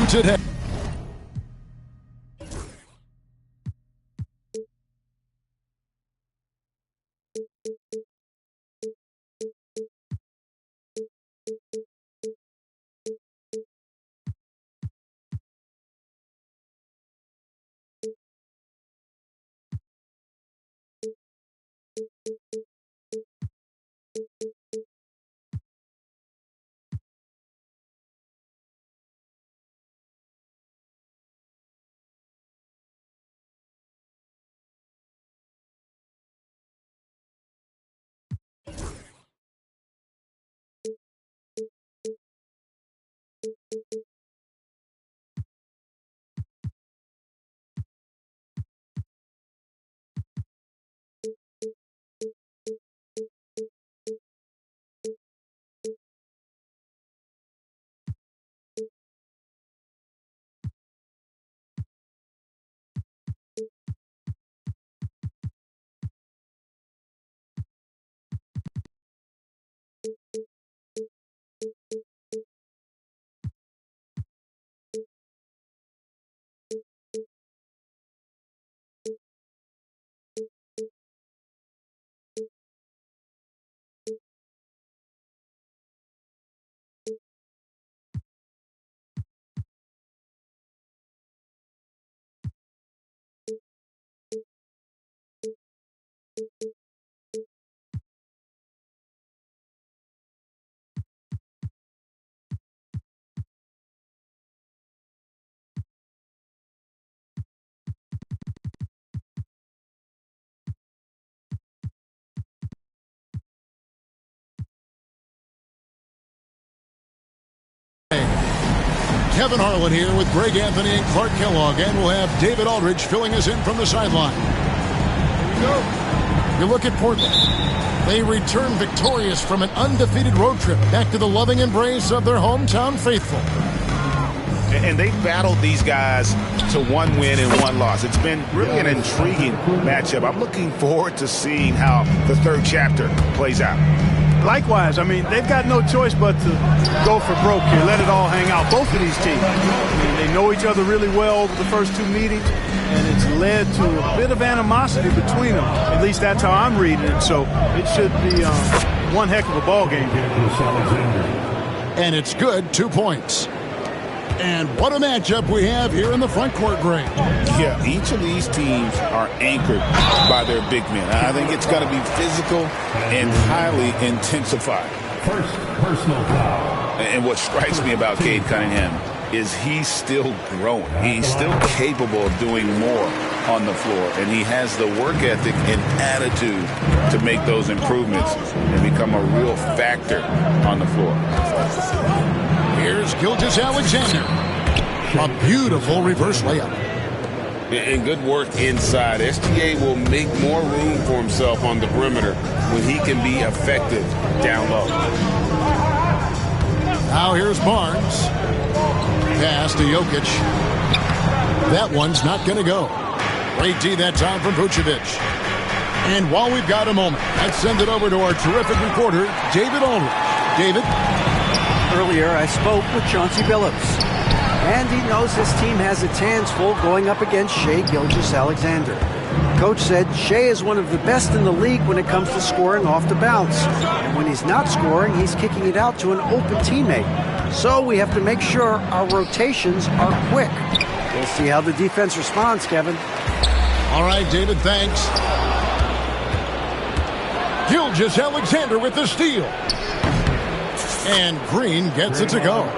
today. Kevin Harlan here with Greg Anthony and Clark Kellogg, and we'll have David Aldridge filling us in from the sideline. Here we go. You look at Portland. They return victorious from an undefeated road trip back to the loving embrace of their hometown faithful. And they battled these guys to one win and one loss. It's been really an intriguing matchup. I'm looking forward to seeing how the third chapter plays out. Likewise, I mean, they've got no choice but to go for broke here, let it all hang out. Both of these teams, I mean, they know each other really well over the first two meetings, and it's led to a bit of animosity between them. At least that's how I'm reading it. So it should be one heck of a ball game here. And it's good, 2 points. And what a matchup we have here in the front court, Greg. Yeah, each of these teams are anchored by their big men. I think it's going to be physical and highly intensified. First personal foul. And what strikes me about Cade Cunningham is he's still growing. He's still capable of doing more on the floor. And he has the work ethic and attitude to make those improvements and become a real factor on the floor. Here's Gilgeous-Alexander. A beautiful reverse layup. And good work inside. SGA will make more room for himself on the perimeter when he can be effective down low. Now here's Barnes. Pass to Jokic. That one's not going to go. Great D that time from Vucevic. And while we've got a moment, let's send it over to our terrific reporter, David Aldridge. David? Earlier, I spoke with Chauncey Billups, and he knows his team has its hands full going up against Shai Gilgeous-Alexander. Coach said Shai is one of the best in the league when it comes to scoring off the bounce. And when he's not scoring, he's kicking it out to an open teammate. So we have to make sure our rotations are quick. We'll see how the defense responds, Kevin. All right, David, thanks. Gilgeous-Alexander with the steal. And Green gets it to go.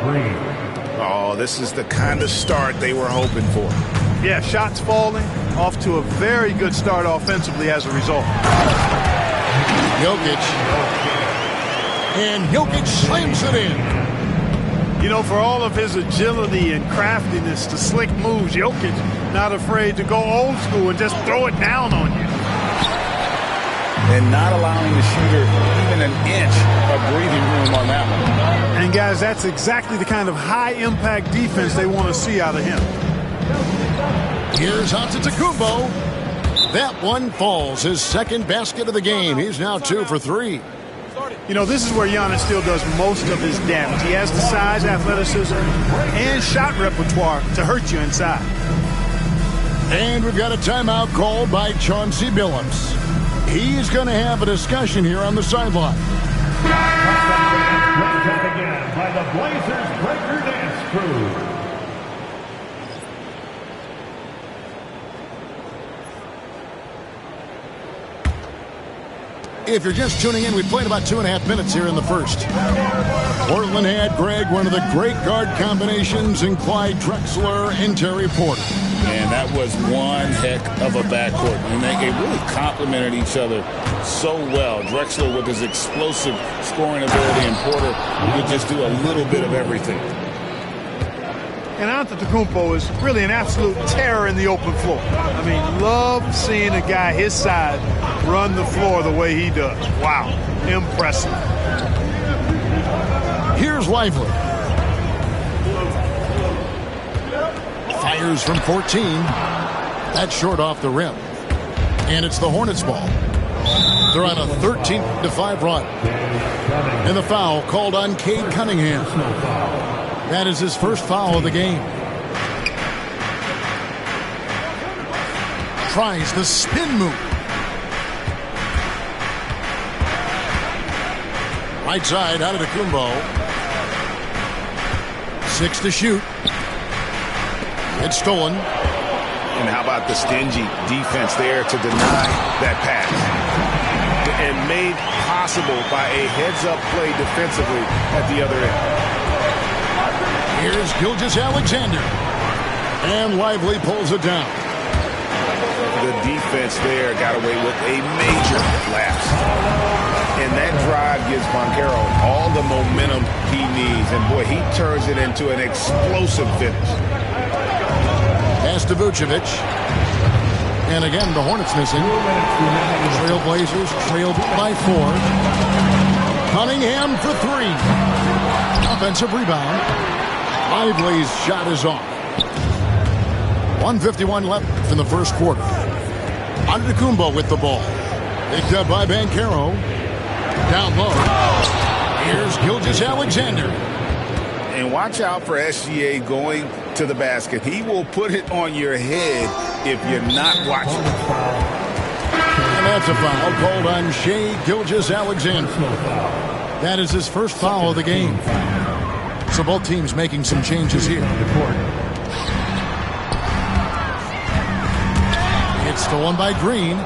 Oh, this is the kind of start they were hoping for. Yeah, shots falling, off to a very good start offensively as a result. Jokic. And Jokic slams it in. You know, for all of his agility and craftiness to slick moves, Jokic not afraid to go old school and just throw it down on you. And not allowing the shooter even an inch of breathing room on that one. And, guys, that's exactly the kind of high-impact defense they want to see out of him. Here's Antetokounmpo. That one falls. His second basket of the game. He's now 2 for 3. You know, this is where Giannis still does most of his damage. He has the size, athleticism, and shot repertoire to hurt you inside. And we've got a timeout called by Chauncey Billups. He's going to have a discussion here on the sideline. Again by the Blazers Breaker Dance Crew. If you're just tuning in, we played about 2.5 minutes here in the first. Portland had, Greg, one of the great guard combinations in Clyde Drexler and Terry Porter. And that was one heck of a backcourt. And they really complemented each other so well. Drexler with his explosive scoring ability, and Porter could just do a little bit of everything. And Antetokounmpo is really an absolute terror in the open floor. I mean, love seeing a guy his size run the floor the way he does. Wow, impressive. Here's Lively. Fires from 14. That's short off the rim. And it's the Hornets ball. They're on a 13-5 run. And the foul called on Cade Cunningham. That is his first foul of the game. Tries the spin move. Right side, Antetokounmpo. 6 to shoot. It's stolen. And how about the stingy defense there to deny that pass? And made possible by a heads-up play defensively at the other end. Here's Gilgeous-Alexander. And Lively pulls it down. The defense there got away with a major lapse. And that drive gives Banchero all the momentum he needs. And, boy, he turns it into an explosive finish. Pass to Vucevic. And again, the Hornets missing. Trailblazers trailed by 4. Cunningham for 3. Offensive rebound. Lively's shot is off. 1:51 left in the first quarter. Antetokounmpo with the ball. Picked up by Banchero. Down low. Here's Gilgeous-Alexander. And watch out for SGA going to the basket. He will put it on your head if you're not watching. And that's a foul called on Shai Gilgeous-Alexander. That is his first foul of the game. So both teams making some changes here. It's stolen by Green.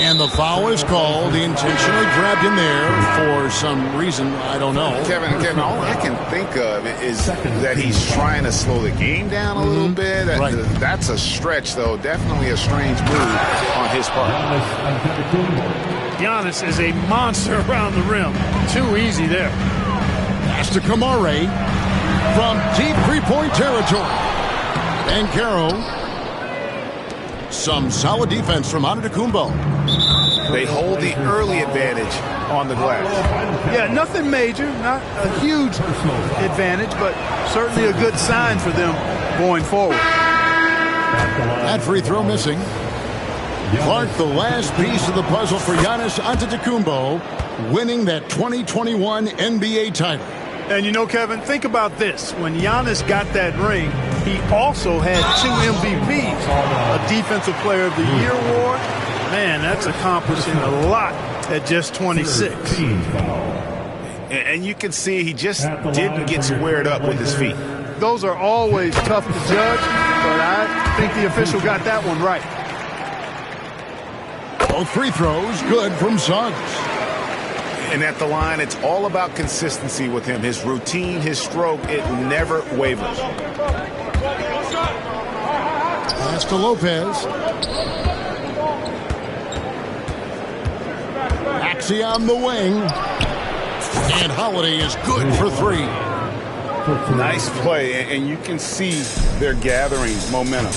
And the foul is called. He intentionally grabbed him there for some reason. I don't know. Kevin, all I can think of is that he's trying to slow the game down a little bit. Right. That's a stretch, though. Definitely a strange move on his part. Giannis is a monster around the rim. Too easy there. Pass to Kamare from deep three-point territory. Banchero. Some solid defense from Antetokounmpo. They hold the early advantage on the glass. Yeah, nothing major, not a huge advantage, but certainly a good sign for them going forward. That free throw missing. Clark, the last piece of the puzzle for Giannis Antetokounmpo, winning that 2021 NBA title. And you know, Kevin, think about this. When Giannis got that ring, he also had 2 MVPs, a Defensive Player of the Year award. Man, that's accomplishing a lot at just 26. And you can see he just didn't get squared up with his feet. Those are always tough to judge, but I think the official got that one right. Both free throws good from Suggs. And at the line, it's all about consistency with him. His routine, his stroke, it never wavers. Pass to Lopez. Axiom the wing. And Holiday is good for 3. Nice play, and you can see they're gathering momentum.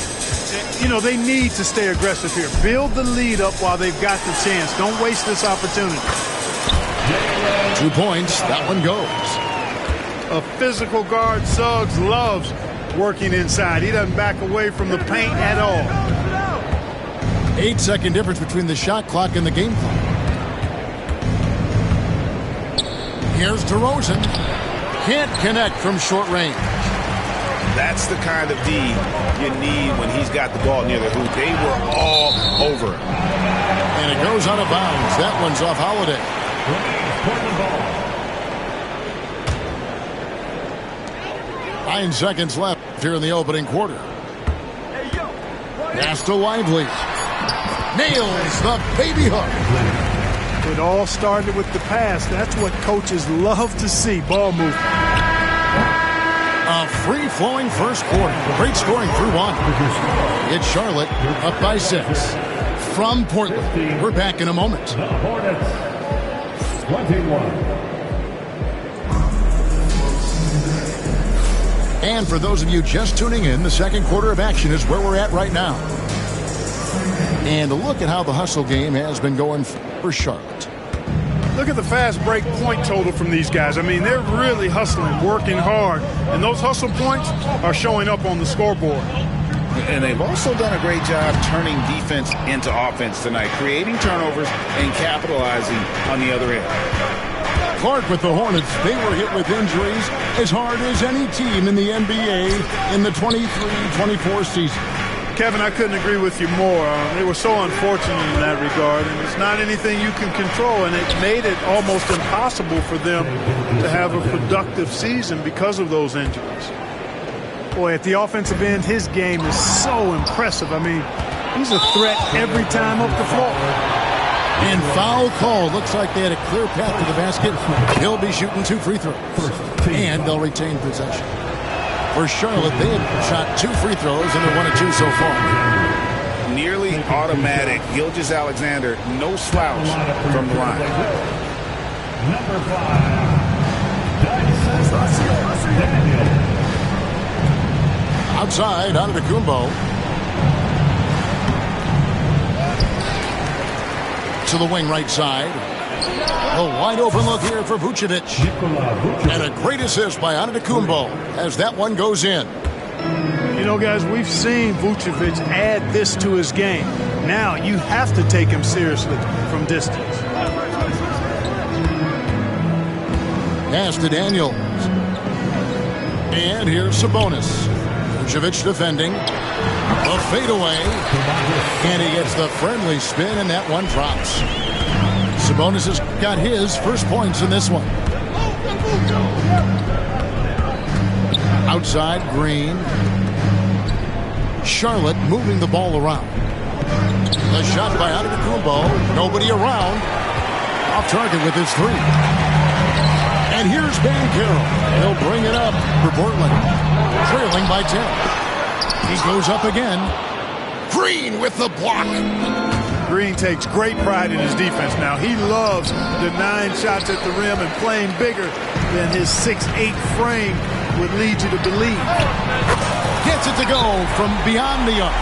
You know, they need to stay aggressive here. Build the lead up while they've got the chance. Don't waste this opportunity. 2 points. That one goes. A physical guard, Suggs, loves working inside. He doesn't back away from the paint at all. 8-second difference between the shot clock and the game clock. Here's DeRozan. Can't connect from short range. That's the kind of D you need when he's got the ball near the hoop. They were all over it. And it goes out of bounds. That one's off Holiday. Portland ball. 9 seconds left here in the opening quarter. Pass to Lively. Nails the baby hook. It all started with the pass. That's what coaches love to see. Ball movement. A free-flowing first quarter. Great scoring through one. It's Charlotte up by 6. From Portland, we're back in a moment. The Hornets, 21. And for those of you just tuning in, the second quarter of action is where we're at right now. And look at how the hustle game has been going for Charlotte. Look at the fast break point total from these guys. I mean, they're really hustling, working hard. And those hustle points are showing up on the scoreboard. And they've also done a great job turning defense into offense tonight, creating turnovers and capitalizing on the other end. Clark with the Hornets. They were hit with injuries as hard as any team in the NBA in the 23-24 season. Kevin, I couldn't agree with you more. They were so unfortunate in that regard, and it's not anything you can control, and it made it almost impossible for them to have a productive season because of those injuries. Boy, at the offensive end, his game is so impressive. I mean, he's a threat every time up the floor. And foul call. Looks like they had a clear path to the basket. He'll be shooting 2 free throws, and they'll retain possession. For Charlotte, they had shot 2 free throws, and they're 1 of 2 so far. Nearly automatic. Gilgeous-Alexander, no slouch from the line. Number 5, Daniel. Outside, Antetokounmpo. To the wing right side. A wide open look here for Vucevic. And a great assist by Antetokounmpo as that one goes in. You know, guys, we've seen Vucevic add this to his game. Now you have to take him seriously from distance. Pass to Daniels. And here's Sabonis. Vucevic defending. A fadeaway. And he gets the friendly spin, and that one drops. Sabonis has got his first points in this one. Outside, Green. Charlotte moving the ball around. The shot by Antetokounmpo. Nobody around. Off target with his 3. And here's Banchero. He'll bring it up for Portland. Trailing by 10. He goes up again. Green with the block. Green takes great pride in his defense now. He loves denying shots at the rim and playing bigger than his 6'8" frame would lead you to believe. Gets it to go from beyond the arc.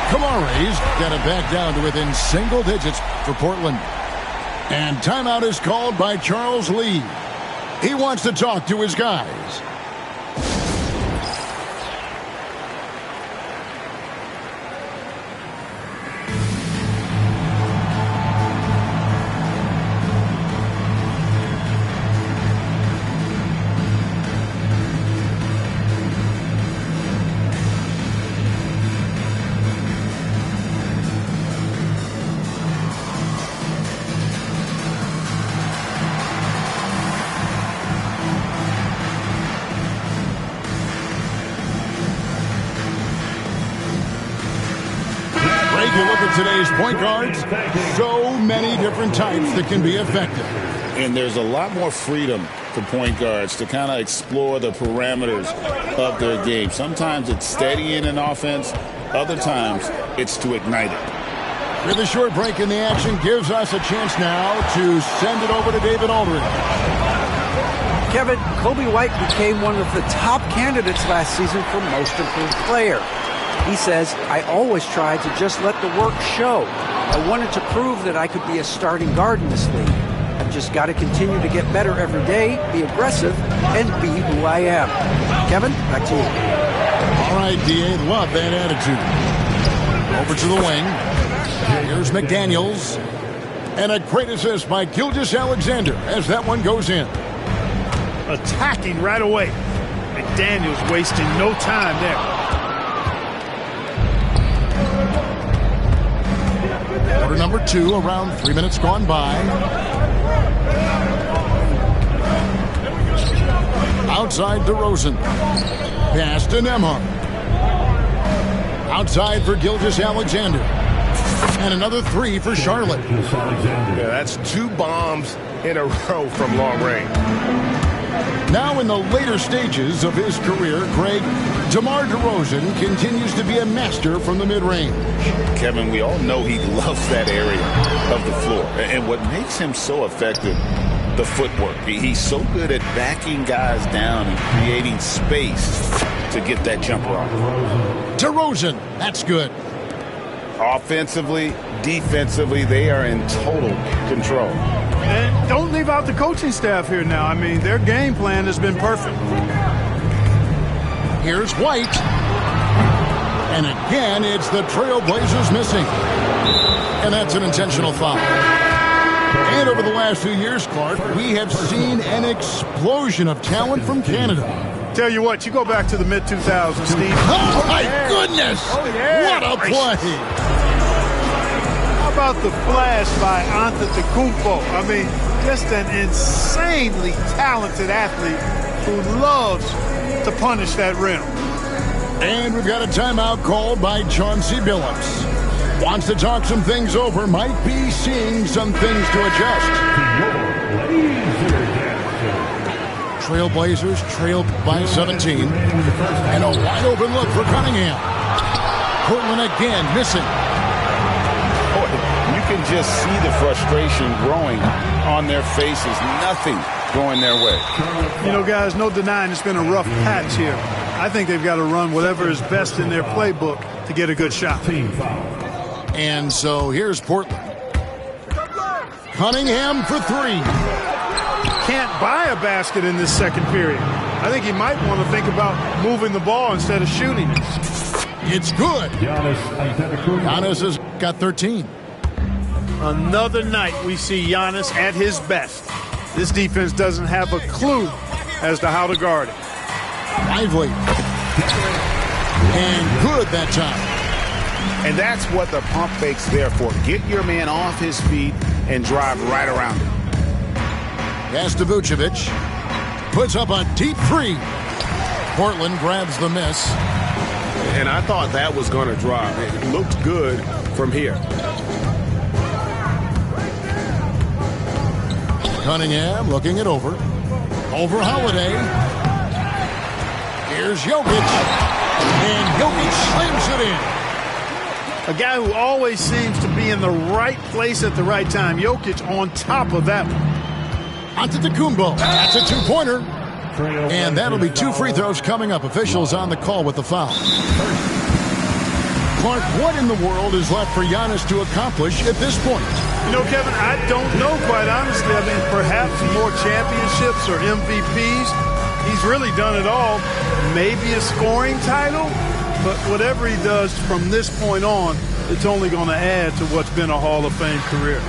Kamari's got it back down to within single digits for Portland. And timeout is called by Charles Lee. He wants to talk to his guys. You look at today's point guards, so many different types that can be effective. And there's a lot more freedom for point guards to kind of explore the parameters of their game. Sometimes it's steadying an offense. Other times it's to ignite it. With a short break in the action gives us a chance now to send it over to David Aldridge. Kevin, Kobe White became one of the top candidates last season for Most Improved Player. He says, I always tried to just let the work show. I wanted to prove that I could be a starting guard in this league. I've just got to continue to get better every day, be aggressive, and be who I am. Kevin, back to you. All right, D.A., love that attitude. Over to the wing. Here's McDaniels. And a great assist by Gilgeous-Alexander as that one goes in. Attacking right away. McDaniels wasting no time there. Quarter number 2, around 3 minutes gone by. Outside DeRozan. Pass to Nembhard. Outside for Gilgeous-Alexander. And another 3 for Charlotte. Yeah, that's 2 bombs in a row from long range. Now in the later stages of his career, Greg, DeMar DeRozan continues to be a master from the mid-range. Kevin, we all know he loves that area of the floor. And what makes him so effective, the footwork. He's so good at backing guys down and creating space to get that jumper off. DeRozan, that's good. Offensively, defensively, they are in total control. And don't leave out the coaching staff here now. I mean, their game plan has been perfect. Here's White. And again, it's the Trailblazers missing. And that's an intentional foul. And over the last few years, Clark, we have seen an explosion of talent from Canada. Tell you what, you go back to the mid-2000s, Steve. Oh, my goodness! Oh, yeah. What a play! How about the flash by Antetokounmpo? I mean, just an insanely talented athlete who loves to punish that rim. And we've got a timeout called by Chauncey Billups. Wants to talk some things over, might be seeing some things to adjust. Trailblazers trailed by 17. And a wide open look for Cunningham. Portland again missing. You can just see the frustration growing on their faces. Nothing going their way. You know, guys, no denying it's been a rough patch here. I think they've got to run whatever is best in their playbook to get a good shot. And so here's Portland. Cunningham for 3. Can't buy a basket in this second period. I think he might want to think about moving the ball instead of shooting it. It's good. Giannis has got 13. Another night we see Giannis at his best. This defense doesn't have a clue as to how to guard it. Lively. And good that time. And that's what the pump fake's there for. Get your man off his feet and drive right around him. Pass to Vucevic. Puts up a deep 3. Portland grabs the miss. And I thought that was going to drop. It looked good from here. Cunningham looking it over. Over Holiday. Here's Jokic. And Jokic slams it in. A guy who always seems to be in the right place at the right time. Jokic on top of that one. Antetokounmpo. That's a 2-pointer. And that'll be 2 free throws coming up. Officials on the call with the foul. Clark, what in the world is left for Giannis to accomplish at this point? You know, Kevin, I don't know, quite honestly. I mean, perhaps more championships or MVPs. He's really done it all. Maybe a scoring title. But whatever he does from this point on, it's only going to add to what's been a Hall of Fame career.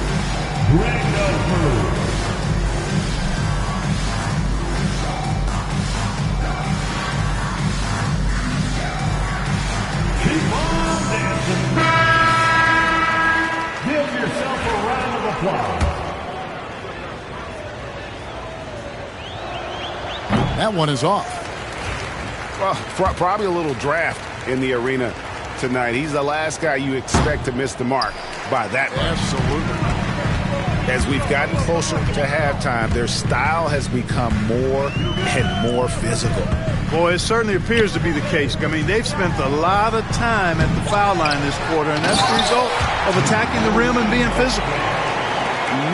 Keep on dancing. Give yourself a round of applause. That one is off. Well, probably a little draft in the arena tonight. He's the last guy you expect to miss the mark by that much. Absolutely. As we've gotten closer to halftime, their style has become more and more physical. Boy, it certainly appears to be the case. I mean, they've spent a lot of time at the foul line this quarter, and that's the result of attacking the rim and being physical.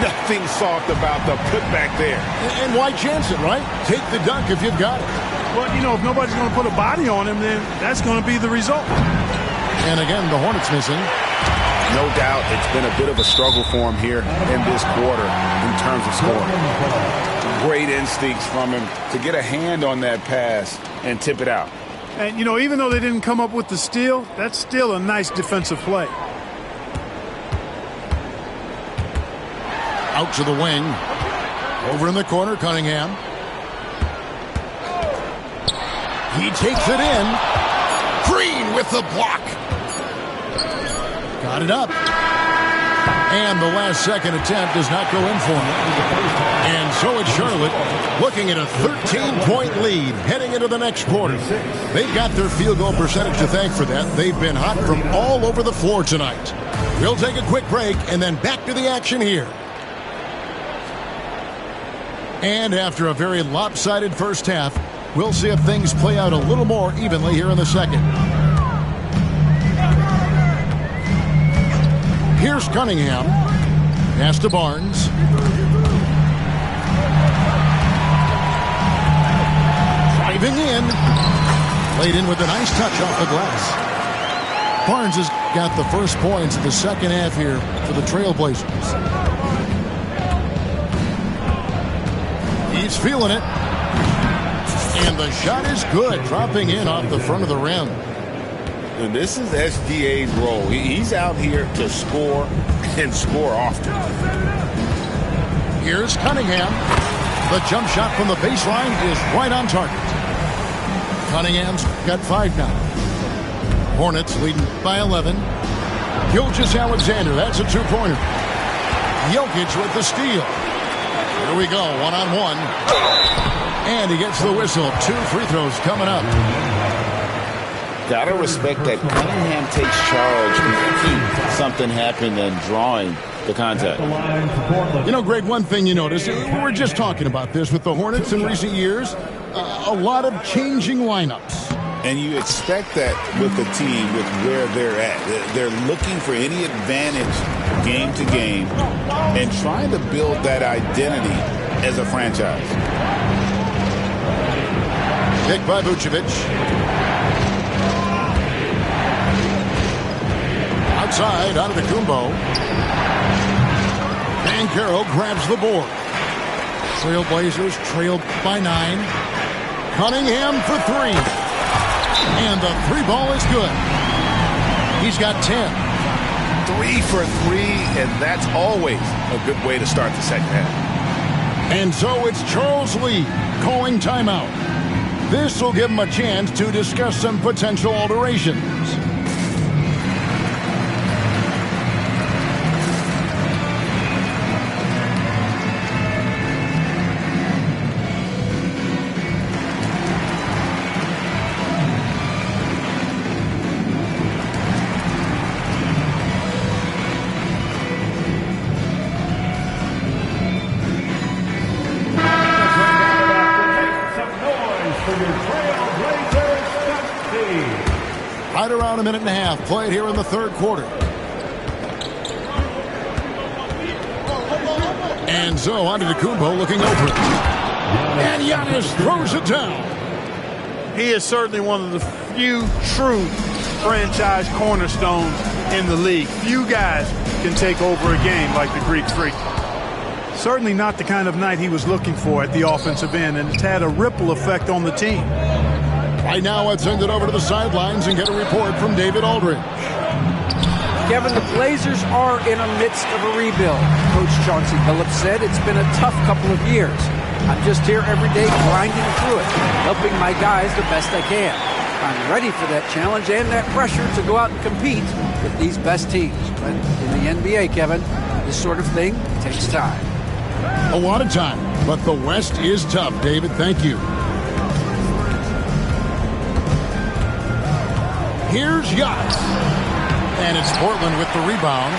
Nothing soft about the putback there. And why chance it, right? Take the dunk if you've got it. Well, you know, if nobody's going to put a body on him, then that's going to be the result. And again, the Hornets missing. No doubt it's been a bit of a struggle for him here in this quarter in terms of scoring. Great instincts from him to get a hand on that pass and tip it out. And, you know, even though they didn't come up with the steal, that's still a nice defensive play. Out to the wing. Over in the corner, Cunningham. He takes it in. Green with the block. Got it up. And the last-second attempt does not go in for him. And so it's Charlotte looking at a 13-point lead heading into the next quarter. They've got their field goal percentage to thank for that. They've been hot from all over the floor tonight. We'll take a quick break and then back to the action here. And after a very lopsided first half, we'll see if things play out a little more evenly here in the second. Here's Cunningham. Pass to Barnes. Driving in. Played in with a nice touch off the glass. Barnes has got the first points of the second half here for the Trailblazers. He's feeling it. And the shot is good, dropping in off the front of the rim. And this is SGA's role. He's out here to score and score often. Here's Cunningham. The jump shot from the baseline is right on target. Cunningham's got 5 now. Hornets leading by 11. Gilgeous-Alexander, that's a two-pointer. Jokic with the steal. Here we go, one-on-one. And he gets the whistle. 2 free throws coming up. Gotta respect that Cunningham takes charge and keep something happen than drawing the contact. You know, Greg, one thing you notice, we're just talking about this with the Hornets in recent years, a lot of changing lineups. And you expect that with the team, with where they're at. They're looking for any advantage game to game and trying to build that identity as a franchise. Kick by Vucevic. Outside, out of the Kumbo. Banchero grabs the board. Trailblazers trailed by 9. Cunningham for 3. And the 3-ball is good. He's got 10. 3 for 3, and that's always a good way to start the second half. And so it's Charles Lee calling timeout. This will give him a chance to discuss some potential alterations. Right around a minute and a half played here in the third quarter. And so on to Kumbo looking over it. And Giannis throws it down. He is certainly one of the few true franchise cornerstones in the league. Few guys can take over a game like the Greek Freak. Certainly not the kind of night he was looking for at the offensive end, and it's had a ripple effect on the team. Right now, let's send it over to the sidelines and get a report from David Aldridge. Kevin, the Blazers are in the midst of a rebuild. Coach Chauncey Billups said it's been a tough couple of years. I'm just here every day grinding through it, helping my guys the best I can. I'm ready for that challenge and that pressure to go out and compete with these best teams. But in the NBA, Kevin, this sort of thing takes time. A lot of time, but the West is tough, David. Thank you. Here's Giannis. And it's Portland with the rebound.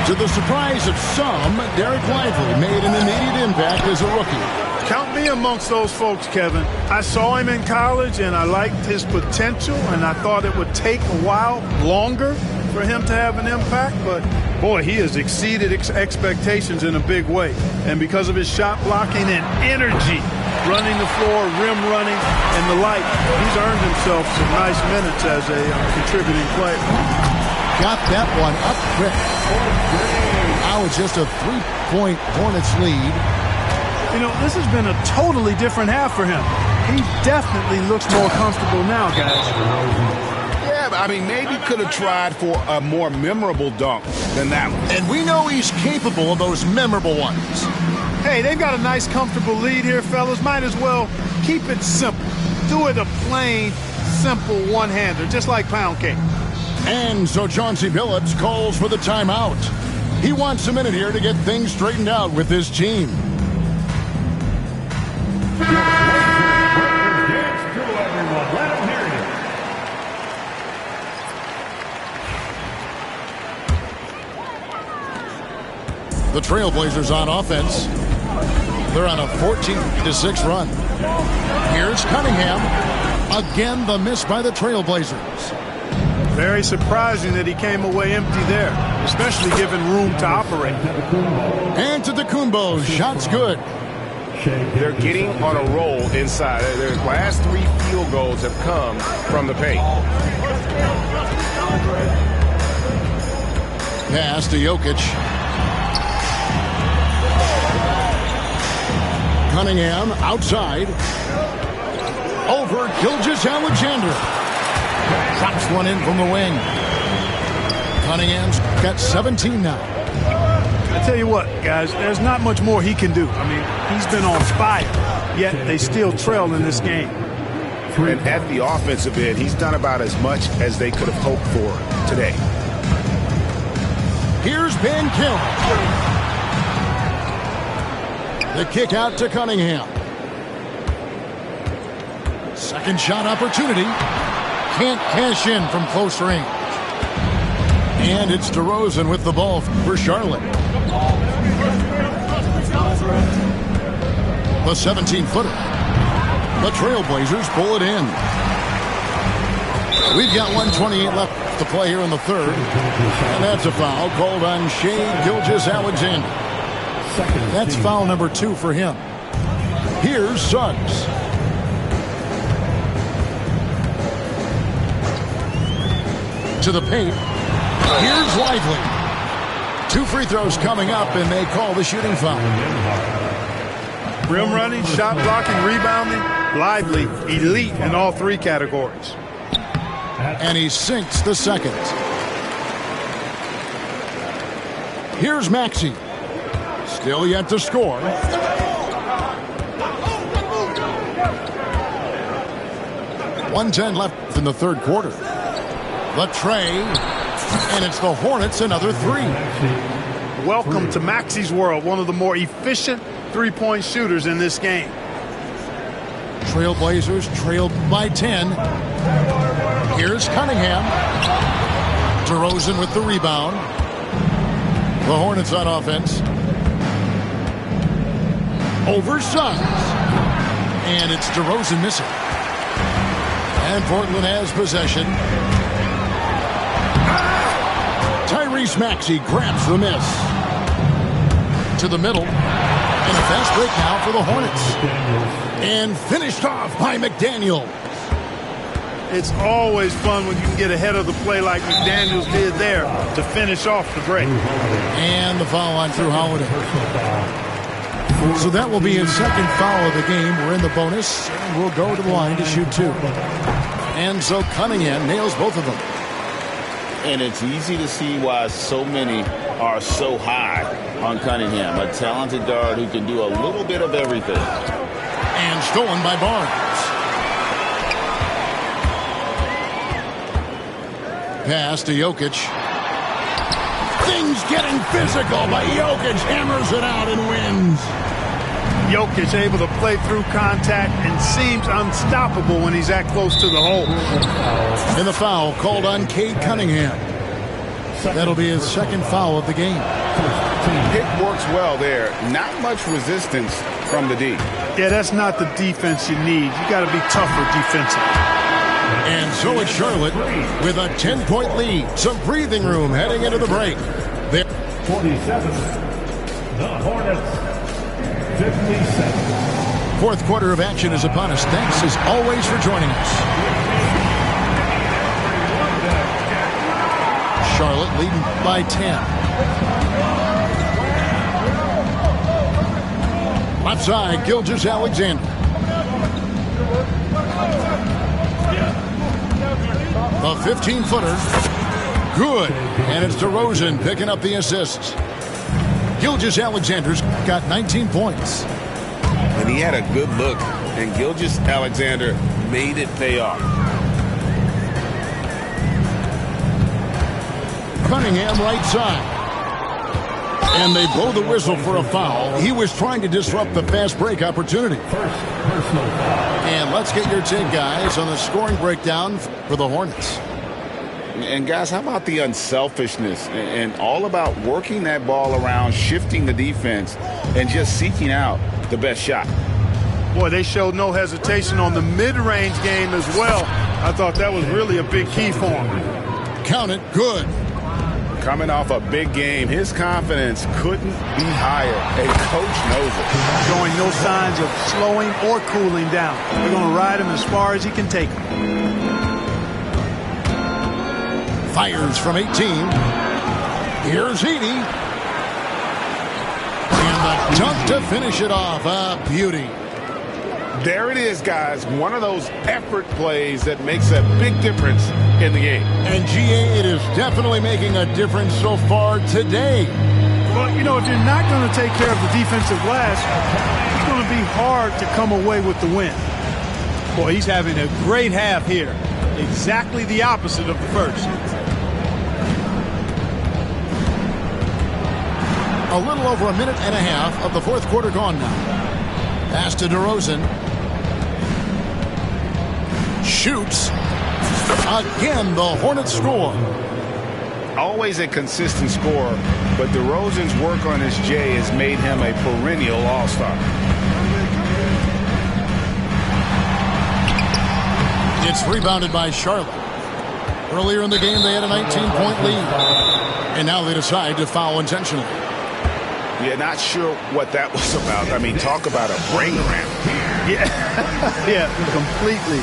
To the surprise of some, Derek Lively made an immediate impact as a rookie. Count me amongst those folks, Kevin. I saw him in college, and I liked his potential, and I thought it would take a while longer for him to have an impact, but boy, he has exceeded expectations in a big way. And because of his shot blocking and energy, running the floor, rim running, and the like, he's earned himself some nice minutes as a contributing player. Got that one up quick. Now it's just a 3-point Hornets lead. You know, this has been a totally different half for him. He definitely looks more comfortable now, guys. Yeah, but I mean, maybe could have tried for a more memorable dunk than that one. And we know he's capable of those memorable ones. Hey, they've got a nice, comfortable lead here, fellas. Might as well keep it simple. Do it a plain, simple one-hander, just like pound cake. And so Chauncey Billups calls for the timeout. He wants a minute here to get things straightened out with his team. The Trailblazers on offense. They're on a 14-6 run. Here's Cunningham. Again, the miss by the Trailblazers. Very surprising that he came away empty there, especially given room to operate. Antetokounmpo, shot's good. They're getting on a roll inside. Their last 3 field goals have come from the paint. Pass to Jokic. Cunningham outside. Over Gilgeous-Alexander. Drops one in from the wing. Cunningham's got 17 now. I tell you what, guys, there's not much more he can do. I mean, he's been on fire, yet they still trail in this game. And at the offensive end, he's done about as much as they could have hoped for today. Here's Ben Kim. The kick out to Cunningham. Second shot opportunity. Can't cash in from close range. And it's DeRozan with the ball for Charlotte. The 17-footer. The Trailblazers pull it in. We've got 1:28 left to play here in the third. And that's a foul called on Shai Gilgeous-Alexander. That's foul number 2 for him. Here's Suggs. To the paint. Here's Lively. 2 free throws coming up, and they call the shooting foul. Rim running, shot blocking, rebounding, Lively, elite in all 3 categories. And he sinks the second. Here's Maxey. Still yet to score. .110 left in the third quarter. The tray, and it's the Hornets another 3. Welcome to Maxey's world, one of the more efficient three-point shooters in this game. Trailblazers trailed by 10. Here's Cunningham. DeRozan with the rebound. The Hornets on offense. Over Suggs. And it's DeRozan missing. And Portland has possession. Tyrese Maxey grabs the miss. To the middle. And a fast break now for the Hornets. And finished off by McDaniel. It's always fun when you can get ahead of the play like McDaniels did there to finish off the break. And the foul line through Holiday. So that will be his second foul of the game. We're in the bonus, and we'll go to the line to shoot 2. And so Cunningham nails both of them. And it's easy to see why so many are so high on Cunningham, a talented guard who can do a little bit of everything. And stolen by Barnes. Pass to Jokic. Things getting physical, but Jokic hammers it out and wins. Jokic able to play through contact and seems unstoppable when he's that close to the hole. And the foul called on Cade Cunningham. That'll be his second foul of the game. It works well there. Not much resistance from the D. Yeah, that's not the defense you need. You got to be tougher defensively. And so it's Charlotte with a 10-point lead. Some breathing room heading into the break. 47. The Hornets. 57. Fourth quarter of action is upon us. Thanks as always for joining us. Charlotte leading by 10. Left side, Gilgeous-Alexander. The A 15-footer. Good. And it's DeRozan picking up the assists. Gilgeous-Alexander's got 19 points. And he had a good look, and Gilgeous-Alexander made it pay off. Cunningham right side. And they blow the whistle for a foul. He was trying to disrupt the fast break opportunity. And let's get your take, guys, on the scoring breakdown for the Hornets. And, guys, how about the unselfishness and all about working that ball around, shifting the defense, and just seeking out the best shot? Boy, they showed no hesitation on the mid-range game as well. I thought that was really a big key for them. Count it. Good. Coming off a big game, his confidence couldn't be higher, and Coach knows it. Showing no signs of slowing or cooling down. They're going to ride him as far as he can take him. Fires from 18. Here's Edey. And the dunk to finish it off. A beauty. There it is, guys. One of those effort plays that makes a big difference in the game. And GA, it is definitely making a difference so far today. Well, you know, if you're not going to take care of the defensive glass, it's going to be hard to come away with the win. Boy, he's having a great half here. Exactly the opposite of the first. A little over a minute and a half of the fourth quarter gone now. Pass to DeRozan. Shoots. Again, the Hornets score. Always a consistent scorer, but DeRozan's work on his J has made him a perennial all-star. It's rebounded by Charlotte. Earlier in the game, they had a 19-point lead. And now they decide to foul intentionally. Yeah, not sure what that was about. I mean, talk about a brain cramp. Yeah, completely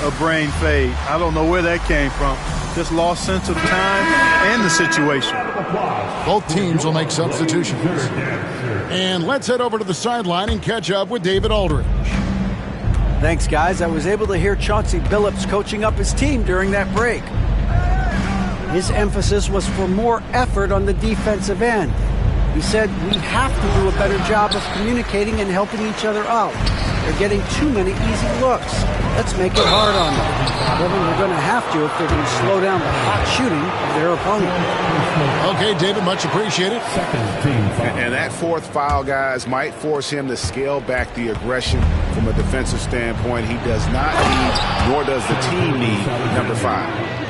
a brain fade. I don't know where that came from. Just lost sense of time and the situation. Both teams will make substitutions. And let's head over to the sideline and catch up with David Aldridge. Thanks, guys. I was able to hear Chauncey Billups coaching up his team during that break. His emphasis was for more effort on the defensive end. He said we have to do a better job of communicating and helping each other out. They're getting too many easy looks. Let's make it hard on them. Kevin, we're going to have to if they're going to slow down the hot shooting of their opponent. Okay, David, much appreciated. And that fourth foul, guys, might force him to scale back the aggression from a defensive standpoint. He does not need, nor does the team need, number 5.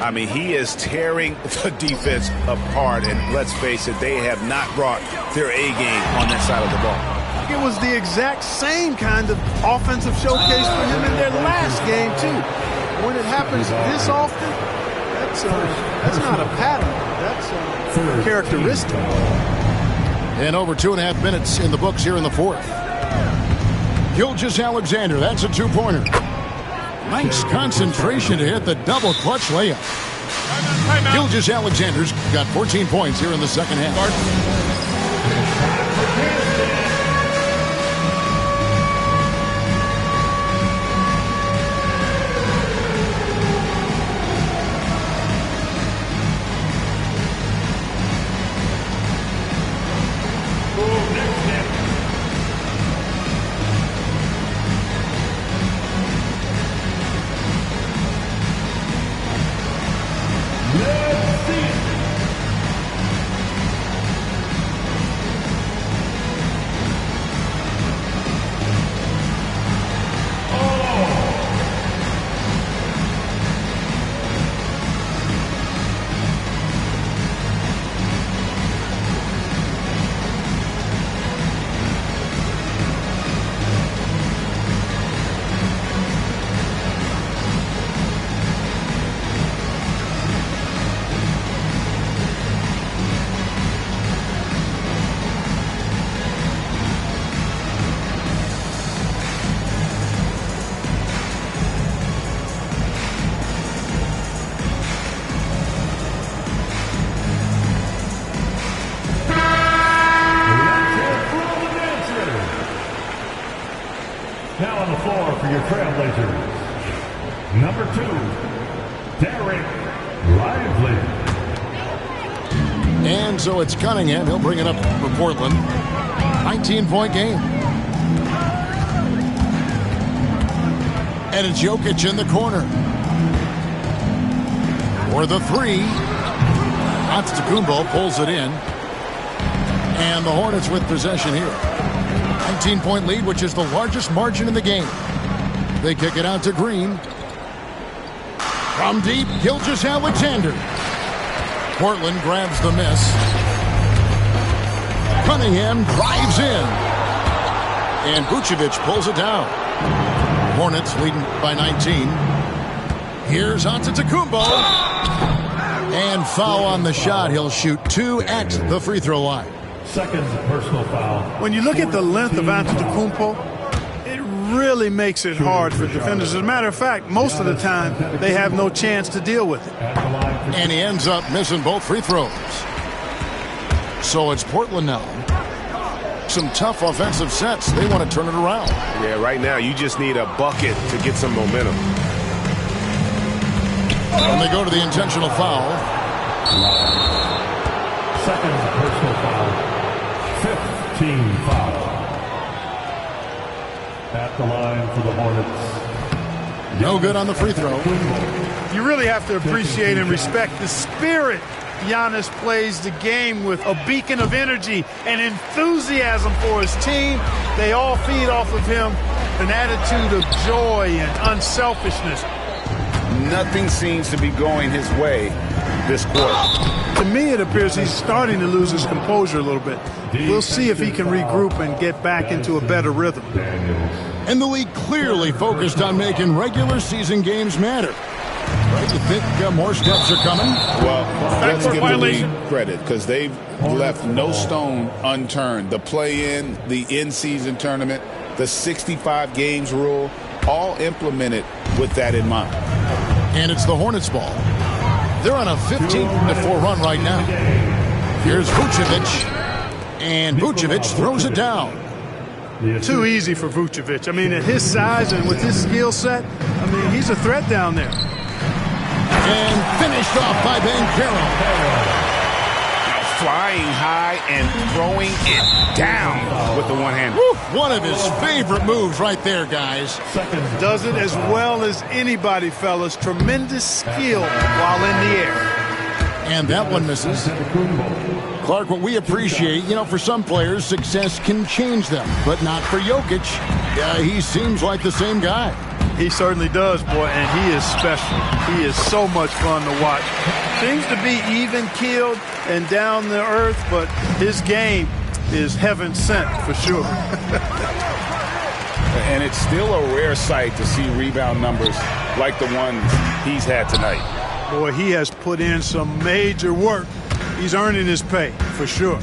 I mean, he is tearing the defense apart, and let's face it, they have not brought their A game on that side of the ball. It was the exact same kind of offensive showcase for him in their last game, too. When it happens this often, that's not a pattern. That's a characteristic. And over 2.5 minutes in the books here in the fourth. Gilgeous-Alexander, that's a two-pointer. Nice concentration to hit the double clutch layup. Gilgeous-Alexander's got 14 points here in the second half. Now on the floor for your Trailblazers, number 2, Derek Lively. And so it's Cunningham. He'll bring it up for Portland. 19-point game. And it's Jokic in the corner. For the three. Antetokounmpo pulls it in. And the Hornets with possession here. 19-point lead, which is the largest margin in the game. They kick it out to Green. From deep, Gilgeous-Alexander. Portland grabs the miss. Cunningham drives in. And Vucevic pulls it down. Hornets leading by 19. Here's Antetokounmpo. And foul on the shot. He'll shoot 2 at the free throw line. Second personal foul. When you look at the length of Antetokounmpo, it really makes it hard for defenders. As a matter of fact, most of the time, they have no chance to deal with it. And he ends up missing both free throws. So it's Portland now. Some tough offensive sets. They want to turn it around. Yeah, right now you just need a bucket to get some momentum. And they go to the intentional foul. Second personal foul. 15 foul. At the line for the Hornets. No good on the free throw. You really have to appreciate and respect the spirit Giannis plays the game with, a beacon of energy and enthusiasm for his team. They all feed off of him, an attitude of joy and unselfishness. Nothing seems to be going his way this quarter. To me, it appears he's starting to lose his composure a little bit. We'll see if he can regroup and get back into a better rhythm. And the league clearly focused on making regular season games matter. Right? You think more steps are coming? Well, let's give the league credit because they've left no stone unturned. The play-in, the in-season tournament, the 65 games rule, all implemented with that in mind. And it's the Hornets ball. They're on a 15-4 run right now. Here's Vucevic. And Vucevic throws it down. Too easy for Vucevic. I mean, at his size and with his skill set, I mean, he's a threat down there. And finished off by Banchero. Flying high and throwing it down with the one-hand. One of his favorite moves right there, guys. Does it as well as anybody, fellas. Tremendous skill while in the air. And that one misses. Clark, what we appreciate, for some players, success can change them, but not for Jokic. He seems like the same guy. He certainly does, boy, and he is special. He is so much fun to watch. Seems to be even-keeled and down to earth, but his game is heaven sent for sure. And it's still a rare sight to see rebound numbers like the ones he's had tonight. Boy, he has put in some major work. He's earning his pay, for sure.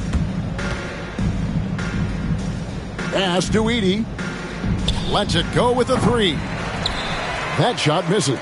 Pass to Edey. Lets it go with a three. That shot misses.